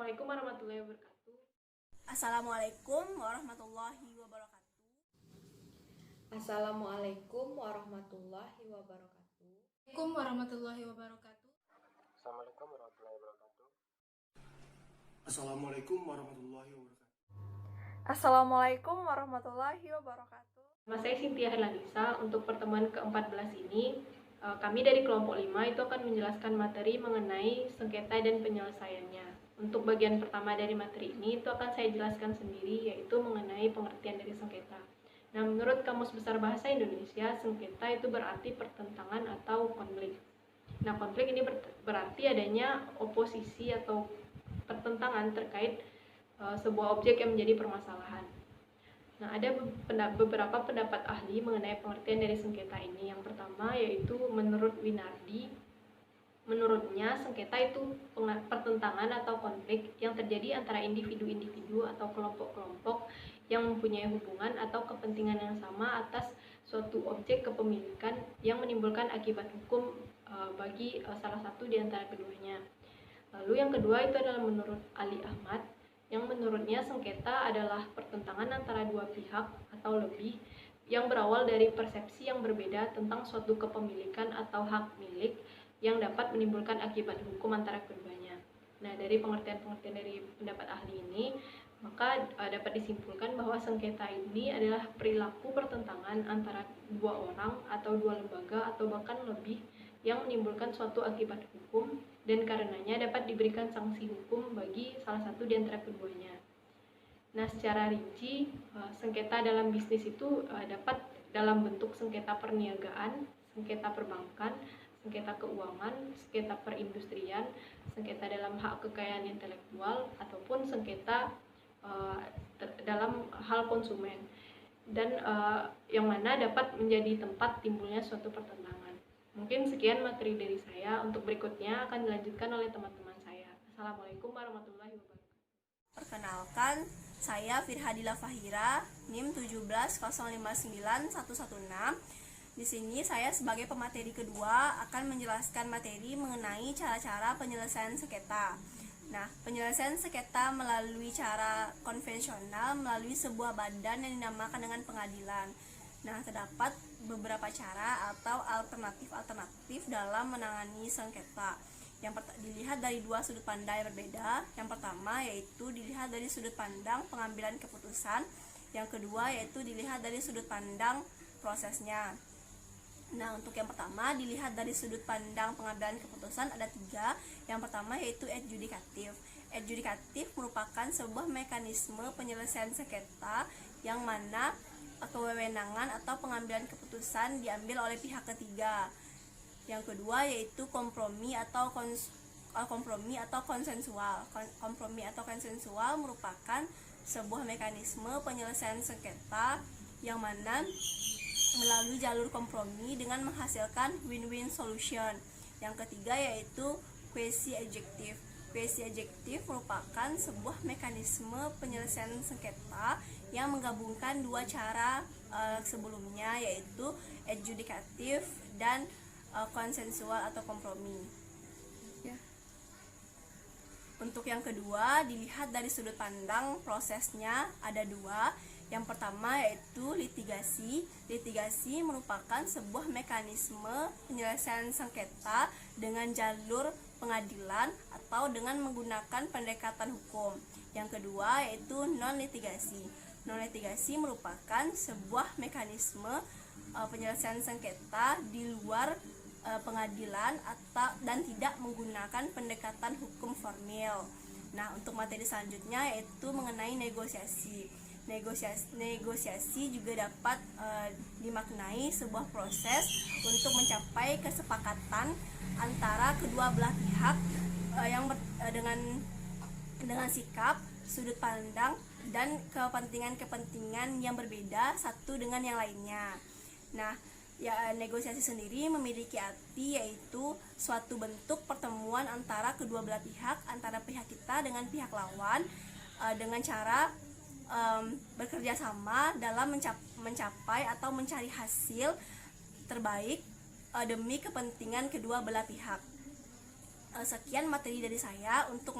Assalamualaikum warahmatullahi wabarakatuh. Assalamualaikum warahmatullahi wabarakatuh. Assalamualaikum warahmatullahi wabarakatuh. Assalamualaikum warahmatullahi wabarakatuh. Assalamualaikum warahmatullahi wabarakatuh. Assalamualaikum warahmatullahi wabarakatuh. Assalamualaikum warahmatullahi wabarakatuh. Nama saya Cynthia Herlanisa. Untuk pertemuan ke-14 ini, kami dari kelompok 5 itu akan menjelaskan materi mengenai sengketa dan penyelesaiannya. Untuk bagian pertama dari materi ini itu akan saya jelaskan sendiri, yaitu mengenai pengertian dari sengketa. Nah, menurut Kamus Besar Bahasa Indonesia, sengketa itu berarti pertentangan atau konflik. Nah, konflik ini berarti adanya oposisi atau pertentangan terkait sebuah objek yang menjadi permasalahan. Nah, ada beberapa pendapat ahli mengenai pengertian dari sengketa ini. Yang pertama yaitu menurut Winardi, menurutnya sengketa itu pertentangan atau konflik yang terjadi antara individu-individu atau kelompok-kelompok yang mempunyai hubungan atau kepentingan yang sama atas suatu objek kepemilikan yang menimbulkan akibat hukum bagi salah satu di antara keduanya. Lalu yang kedua itu adalah menurut Ali Ahmad, yang menurutnya sengketa adalah pertentangan antara dua pihak atau lebih yang berawal dari persepsi yang berbeda tentang suatu kepemilikan atau hak milik yang dapat menimbulkan akibat hukum antara keduanya. Nah, dari pengertian-pengertian dari pendapat ahli ini, maka dapat disimpulkan bahwa sengketa ini adalah perilaku pertentangan antara dua orang atau dua lembaga atau bahkan lebih yang menimbulkan suatu akibat hukum dan karenanya dapat diberikan sanksi hukum bagi salah satu di antara keduanya. Nah, secara rinci, sengketa dalam bisnis itu dapat dalam bentuk sengketa perniagaan, sengketa perbankan, sengketa keuangan, sengketa perindustrian, sengketa dalam hak kekayaan intelektual, ataupun sengketa dalam hal konsumen, dan yang mana dapat menjadi tempat timbulnya suatu pertentangan. Mungkin sekian materi dari saya. Untuk berikutnya akan dilanjutkan oleh teman-teman saya. Assalamualaikum warahmatullahi wabarakatuh. Perkenalkan, saya Firhadila Fahira, NIM 170591116. Di sini saya sebagai pemateri kedua akan menjelaskan materi mengenai cara-cara penyelesaian sengketa. Nah, penyelesaian sengketa melalui cara konvensional melalui sebuah badan yang dinamakan dengan pengadilan. Nah, terdapat beberapa cara atau alternatif dalam menangani sengketa. Yang dilihat dari dua sudut pandang yang berbeda. Yang pertama yaitu dilihat dari sudut pandang pengambilan keputusan. Yang kedua yaitu dilihat dari sudut pandang prosesnya. Nah, untuk yang pertama dilihat dari sudut pandang pengambilan keputusan ada 3. Yang pertama yaitu adjudikatif. Adjudikatif merupakan sebuah mekanisme penyelesaian sengketa yang mana kewenangan atau pengambilan keputusan diambil oleh pihak ketiga. Yang kedua yaitu kompromi atau konsensual. Kompromi atau konsensual merupakan sebuah mekanisme penyelesaian sengketa yang mana melalui jalur kompromi dengan menghasilkan win-win solution. Yang ketiga yaitu quasi adjektif. Quasi adjektif merupakan sebuah mekanisme penyelesaian sengketa yang menggabungkan dua cara sebelumnya yaitu adjudikatif dan konsensual atau kompromi. Ya. Untuk yang kedua dilihat dari sudut pandang prosesnya ada 2. Yang pertama yaitu litigasi. Litigasi merupakan sebuah mekanisme penyelesaian sengketa dengan jalur pengadilan atau dengan menggunakan pendekatan hukum. Yang kedua yaitu non-litigasi. Non-litigasi merupakan sebuah mekanisme penyelesaian sengketa di luar pengadilan dan tidak menggunakan pendekatan hukum formil. Nah, untuk materi selanjutnya yaitu mengenai negosiasi. Negosiasi juga dapat dimaknai sebuah proses untuk mencapai kesepakatan antara kedua belah pihak dengan sikap, sudut pandang, dan kepentingan-kepentingan yang berbeda satu dengan yang lainnya. Nah, negosiasi sendiri memiliki arti yaitu suatu bentuk pertemuan antara kedua belah pihak, antara pihak kita dengan pihak lawan dengan cara bekerja sama dalam mencapai atau mencari hasil terbaik demi kepentingan kedua belah pihak. Sekian materi dari saya. Untuk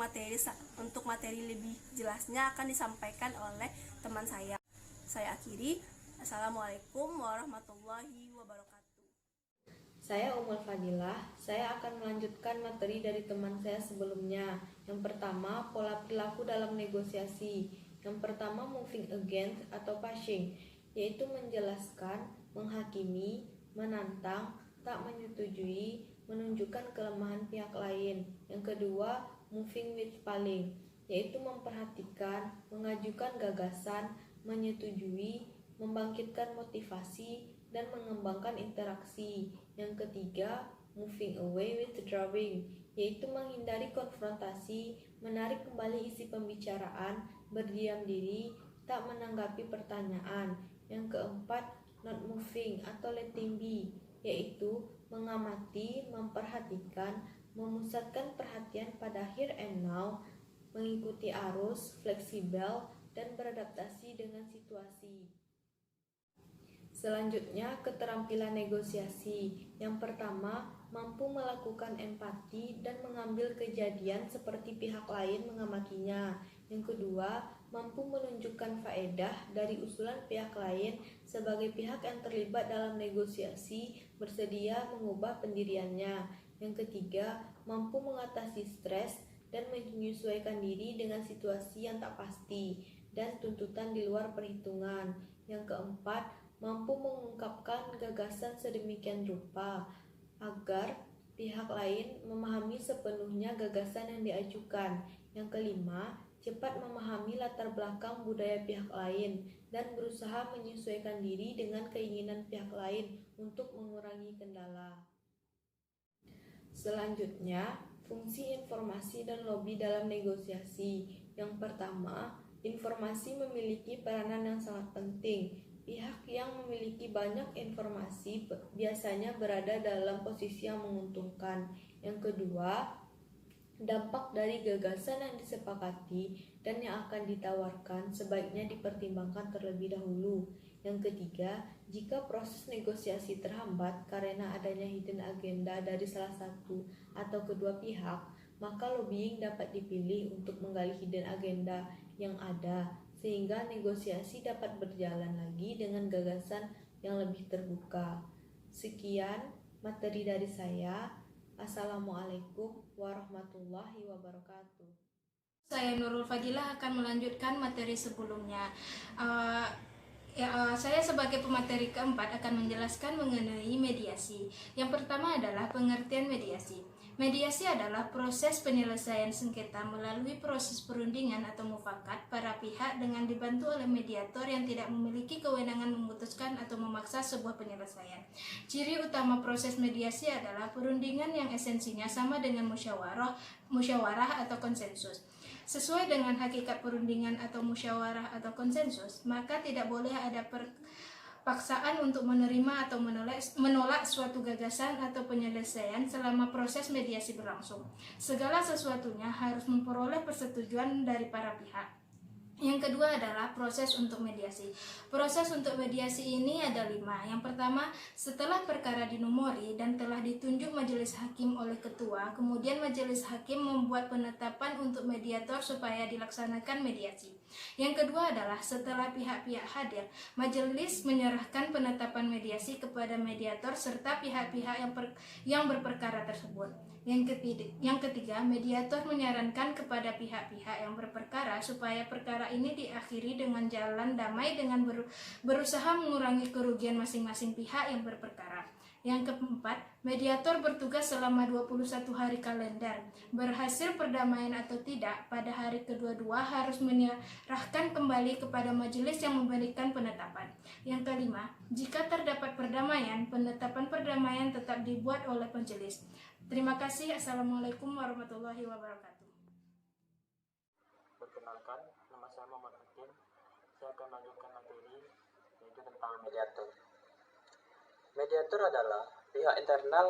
Untuk materi lebih jelasnya akan disampaikan oleh teman saya. Saya akhiri. Assalamualaikum warahmatullahi wabarakatuh. Saya Ummul Fadilah, saya akan melanjutkan materi dari teman saya sebelumnya. Yang pertama, pola perilaku dalam negosiasi. Yang pertama, moving against atau pushing, yaitu menjelaskan, menghakimi, menantang, tak menyetujui, menunjukkan kelemahan pihak lain. Yang kedua, moving with palling, yaitu memperhatikan, mengajukan gagasan, menyetujui, membangkitkan motivasi, dan mengembangkan interaksi. Yang ketiga, moving away with drawing, yaitu menghindari konfrontasi, menarik kembali isi pembicaraan, berdiam diri, tak menanggapi pertanyaan. Yang keempat, not moving atau letting be, yaitu mengamati, memperhatikan, memusatkan perhatian pada here and now, mengikuti arus, fleksibel, dan beradaptasi dengan situasi. Selanjutnya, keterampilan negosiasi. Yang pertama, mampu melakukan empati dan mengambil kejadian seperti pihak lain mengamatinya. Yang kedua, mampu menunjukkan faedah dari usulan pihak lain sebagai pihak yang terlibat dalam negosiasi bersedia mengubah pendiriannya. Yang ketiga, mampu mengatasi stres dan menyesuaikan diri dengan situasi yang tak pasti dan tuntutan di luar perhitungan. Yang keempat, mampu mengungkapkan gagasan sedemikian rupa agar pihak lain memahami sepenuhnya gagasan yang diajukan. Yang kelima, cepat memahami latar belakang budaya pihak lain dan berusaha menyesuaikan diri dengan keinginan pihak lain untuk mengurangi kendala. Selanjutnya, fungsi informasi dan lobby dalam negosiasi. Yang pertama, informasi memiliki peranan yang sangat penting. Pihak yang memiliki banyak informasi biasanya berada dalam posisi yang menguntungkan. Yang kedua, dampak dari gagasan yang disepakati dan yang akan ditawarkan sebaiknya dipertimbangkan terlebih dahulu. Yang ketiga, jika proses negosiasi terhambat karena adanya hidden agenda dari salah satu atau kedua pihak, maka lobbying dapat dipilih untuk menggali hidden agenda yang ada, sehingga negosiasi dapat berjalan lagi dengan gagasan yang lebih terbuka. Sekian materi dari saya. Assalamualaikum warahmatullahi wabarakatuh. Saya Nurul Fadilah akan melanjutkan materi sebelumnya. Saya sebagai pemateri keempat akan menjelaskan mengenai mediasi. Yang pertama adalah pengertian mediasi. Mediasi adalah proses penyelesaian sengketa melalui proses perundingan atau mufakat para pihak dengan dibantu oleh mediator yang tidak memiliki kewenangan memutuskan atau memaksa sebuah penyelesaian. Ciri utama proses mediasi adalah perundingan yang esensinya sama dengan musyawarah atau konsensus. Sesuai dengan hakikat perundingan atau musyawarah atau konsensus, maka tidak boleh ada paksaan untuk menerima atau menolak suatu gagasan atau penyelesaian selama proses mediasi berlangsung. Segala sesuatunya harus memperoleh persetujuan dari para pihak. Yang kedua adalah proses untuk mediasi. Proses untuk mediasi ini ada 5. Yang pertama, setelah perkara dinomori dan telah ditunjuk majelis hakim oleh ketua, kemudian majelis hakim membuat penetapan untuk mediator supaya dilaksanakan mediasi. Yang kedua adalah setelah pihak-pihak hadir, majelis menyerahkan penetapan mediasi kepada mediator serta pihak-pihak yang berperkara tersebut. Yang ketiga, mediator menyarankan kepada pihak-pihak yang berperkara supaya perkara ini diakhiri dengan jalan damai dengan berusaha mengurangi kerugian masing-masing pihak yang berperkara. Yang keempat, mediator bertugas selama 21 hari kalender. Berhasil perdamaian atau tidak, pada hari kedua-dua harus menyerahkan kembali kepada majelis yang memberikan penetapan. Yang kelima, jika terdapat perdamaian, penetapan perdamaian tetap dibuat oleh majelis. Terima kasih. Assalamualaikum warahmatullahi wabarakatuh. Perkenalkan, nama saya Muhammad Hakim. Saya akan melanjutkan materi yaitu tentang mediator. Mediator adalah pihak internal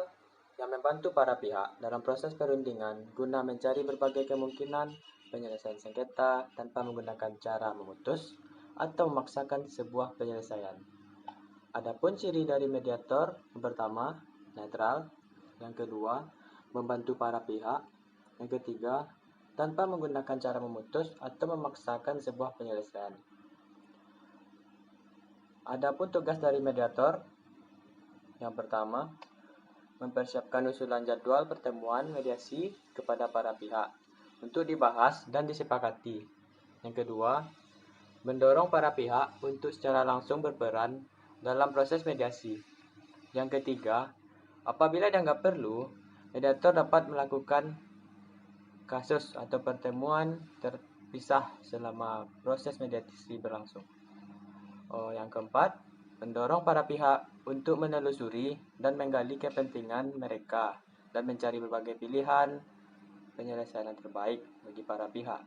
yang membantu para pihak dalam proses perundingan guna mencari berbagai kemungkinan penyelesaian sengketa tanpa menggunakan cara memutus atau memaksakan sebuah penyelesaian. Adapun ciri dari mediator, yang pertama, netral. Yang kedua, membantu para pihak. Yang ketiga, tanpa menggunakan cara memutus atau memaksakan sebuah penyelesaian. Adapun tugas dari mediator, yang pertama, mempersiapkan usulan jadwal pertemuan mediasi kepada para pihak untuk dibahas dan disepakati. Yang kedua, mendorong para pihak untuk secara langsung berperan dalam proses mediasi. Yang ketiga, apabila dianggap perlu, mediator dapat melakukan kasus atau pertemuan terpisah selama proses mediasi berlangsung. Yang keempat, mendorong para pihak untuk menelusuri dan menggali kepentingan mereka dan mencari berbagai pilihan penyelesaian yang terbaik bagi para pihak.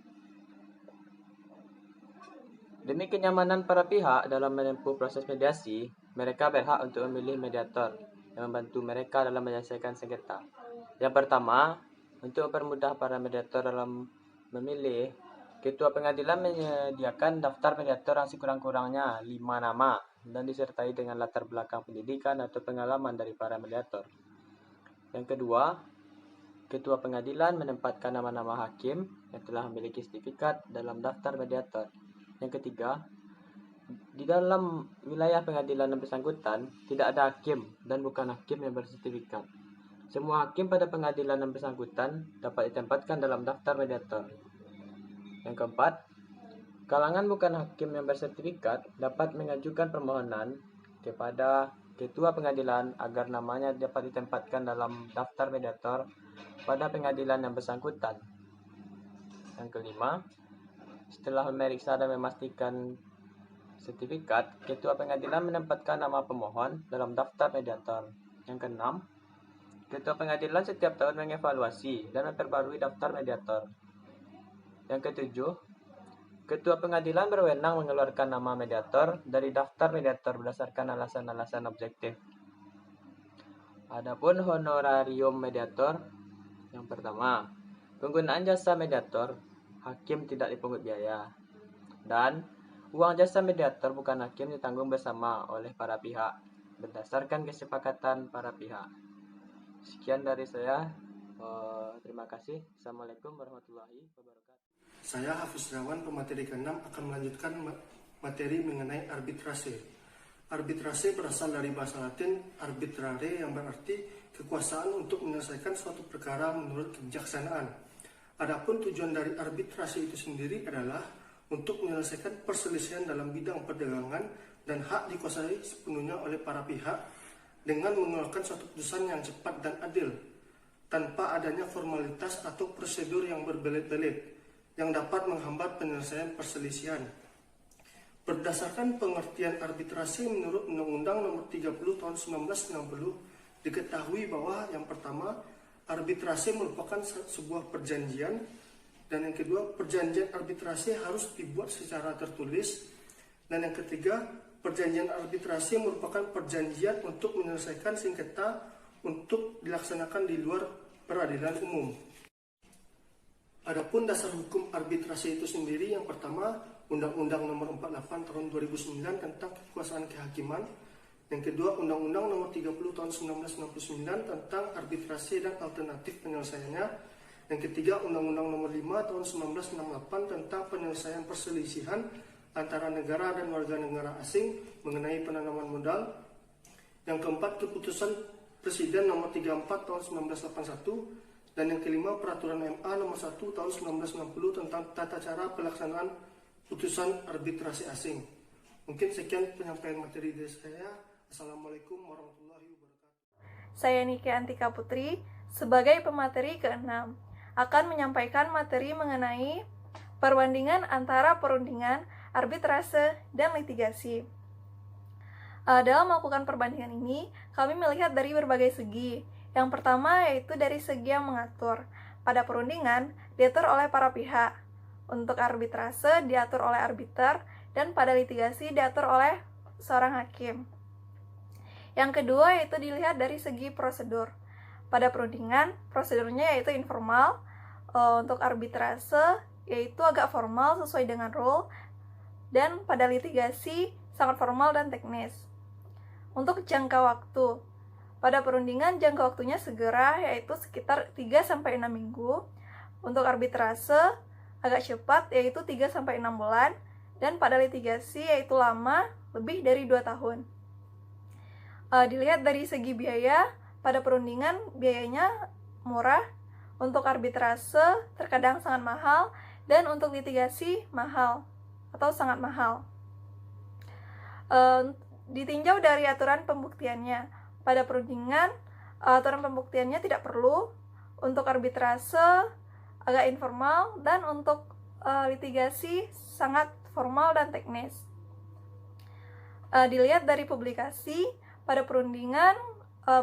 Demi kenyamanan para pihak dalam menempuh proses mediasi, mereka berhak untuk memilih mediator yang membantu mereka dalam menyelesaikan sengketa. Yang pertama, untuk mempermudah para mediator dalam memilih, Ketua Pengadilan menyediakan daftar mediator yang sekurang-kurangnya 5 nama dan disertai dengan latar belakang pendidikan atau pengalaman dari para mediator. Yang kedua, Ketua Pengadilan menempatkan nama-nama hakim yang telah memiliki sertifikat dalam daftar mediator. Yang ketiga, di dalam wilayah pengadilan yang bersangkutan tidak ada hakim dan bukan hakim yang bersertifikat. Semua hakim pada pengadilan yang bersangkutan dapat ditempatkan dalam daftar mediator. Yang keempat, kalangan bukan hakim yang bersertifikat dapat mengajukan permohonan kepada Ketua Pengadilan agar namanya dapat ditempatkan dalam daftar mediator pada pengadilan yang bersangkutan. Yang kelima, setelah memeriksa dan memastikan sertifikat, Ketua Pengadilan menempatkan nama pemohon dalam daftar mediator. Yang keenam, Ketua Pengadilan setiap tahun mengevaluasi dan memperbarui daftar mediator. Yang ketujuh, Ketua Pengadilan berwenang mengeluarkan nama mediator dari daftar mediator berdasarkan alasan-alasan objektif. Adapun honorarium mediator, yang pertama, penggunaan jasa mediator, hakim tidak dipungut biaya. Dan uang jasa mediator bukan hakim ditanggung bersama oleh para pihak berdasarkan kesepakatan para pihak. Sekian dari saya. Terima kasih. Assalamualaikum warahmatullahi wabarakatuh. Saya Hafiz Rawan, pemateri ke-6 akan melanjutkan materi mengenai arbitrase. Arbitrase berasal dari bahasa Latin arbitrare yang berarti kekuasaan untuk menyelesaikan suatu perkara menurut kebijaksanaan. Adapun tujuan dari arbitrase itu sendiri adalah untuk menyelesaikan perselisihan dalam bidang perdagangan dan hak dikuasai sepenuhnya oleh para pihak dengan mengeluarkan suatu putusan yang cepat dan adil, tanpa adanya formalitas atau prosedur yang berbelit-belit, yang dapat menghambat penyelesaian perselisihan. Berdasarkan pengertian arbitrasi menurut Undang-Undang Nomor 30 Tahun 1990, diketahui bahwa yang pertama, arbitrasi merupakan sebuah perjanjian, dan yang kedua, perjanjian arbitrasi harus dibuat secara tertulis, dan yang ketiga, perjanjian arbitrasi merupakan perjanjian untuk menyelesaikan sengketa untuk dilaksanakan di luar peradilan umum. Adapun dasar hukum arbitrasi itu sendiri, yang pertama, Undang-Undang Nomor 48 Tahun 2009 tentang kekuasaan kehakiman. Yang kedua, Undang-Undang Nomor 30 Tahun 1999 tentang arbitrasi dan alternatif penyelesaiannya. Yang ketiga, Undang-Undang Nomor 5 Tahun 1968 tentang penyelesaian perselisihan antara negara dan warga negara asing mengenai penanaman modal. Yang keempat, keputusan Presiden Nomor 34 Tahun 1981, dan yang kelima, Peraturan MA Nomor 1 Tahun 1960 tentang tata cara pelaksanaan putusan arbitrasi asing. Mungkin sekian penyampaian materi dari saya. Assalamualaikum warahmatullahi wabarakatuh. Saya Niki Antika Putri, sebagai pemateri ke-6, akan menyampaikan materi mengenai perbandingan antara perundingan, arbitrase, dan litigasi. Dalam melakukan perbandingan ini, kami melihat dari berbagai segi. Yang pertama yaitu dari segi yang mengatur. Pada perundingan, diatur oleh para pihak. Untuk arbitrase, diatur oleh arbiter, dan pada litigasi, diatur oleh seorang hakim. Yang kedua yaitu dilihat dari segi prosedur. Pada perundingan, prosedurnya yaitu informal. Untuk arbitrase, yaitu agak formal sesuai dengan rule. Dan pada litigasi, sangat formal dan teknis. Untuk jangka waktu, pada perundingan jangka waktunya segera, yaitu sekitar 3-6 minggu. Untuk arbitrase agak cepat yaitu 3-6 bulan, dan pada litigasi yaitu lama lebih dari 2 tahun. Dilihat dari segi biaya, pada perundingan biayanya murah, untuk arbitrase terkadang sangat mahal, dan untuk litigasi mahal atau sangat mahal. Ditinjau dari aturan pembuktiannya, pada perundingan aturan pembuktiannya tidak perlu, untuk arbitrase agak informal, dan untuk litigasi sangat formal dan teknis. Dilihat dari publikasi, pada perundingan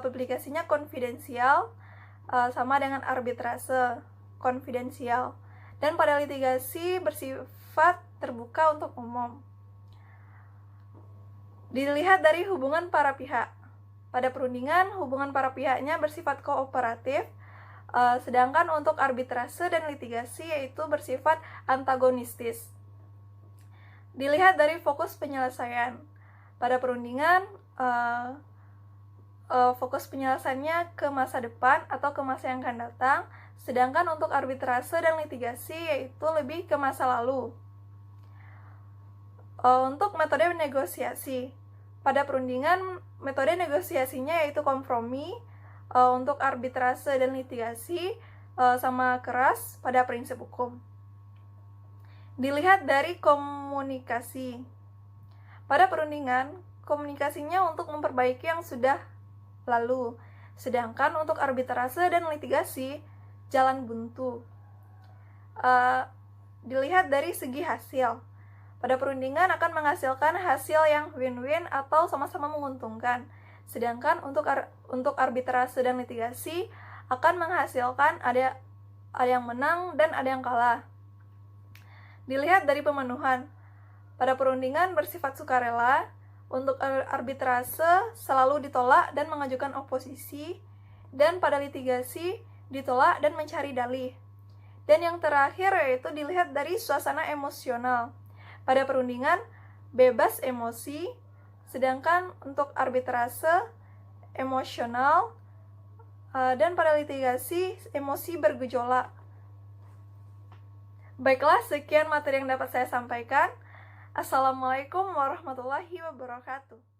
publikasinya konfidensial, sama dengan arbitrase konfidensial, dan pada litigasi bersifat terbuka untuk umum. Dilihat dari hubungan para pihak, pada perundingan hubungan para pihaknya bersifat kooperatif, sedangkan untuk arbitrase dan litigasi yaitu bersifat antagonistis. Dilihat dari fokus penyelesaian, pada perundingan fokus penyelesaiannya ke masa depan atau ke masa yang akan datang, sedangkan untuk arbitrase dan litigasi yaitu lebih ke masa lalu. Untuk metode negosiasi, pada perundingan metode negosiasinya yaitu kompromi, untuk arbitrase dan litigasi sama keras pada prinsip hukum. Dilihat dari komunikasi, pada perundingan komunikasinya untuk memperbaiki yang sudah lalu, sedangkan untuk arbitrase dan litigasi jalan buntu. Dilihat dari segi hasil, pada perundingan akan menghasilkan hasil yang win-win atau sama-sama menguntungkan, sedangkan untuk arbitrase dan litigasi akan menghasilkan ada yang menang dan ada yang kalah. Dilihat dari pemenuhan, pada perundingan bersifat sukarela, untuk arbitrase selalu ditolak dan mengajukan oposisi, dan pada litigasi ditolak dan mencari dalih. Dan yang terakhir yaitu dilihat dari suasana emosional. Pada perundingan bebas emosi, sedangkan untuk arbitrase emosional, dan pada litigasi emosi bergejolak. Baiklah, sekian materi yang dapat saya sampaikan. Assalamualaikum warahmatullahi wabarakatuh.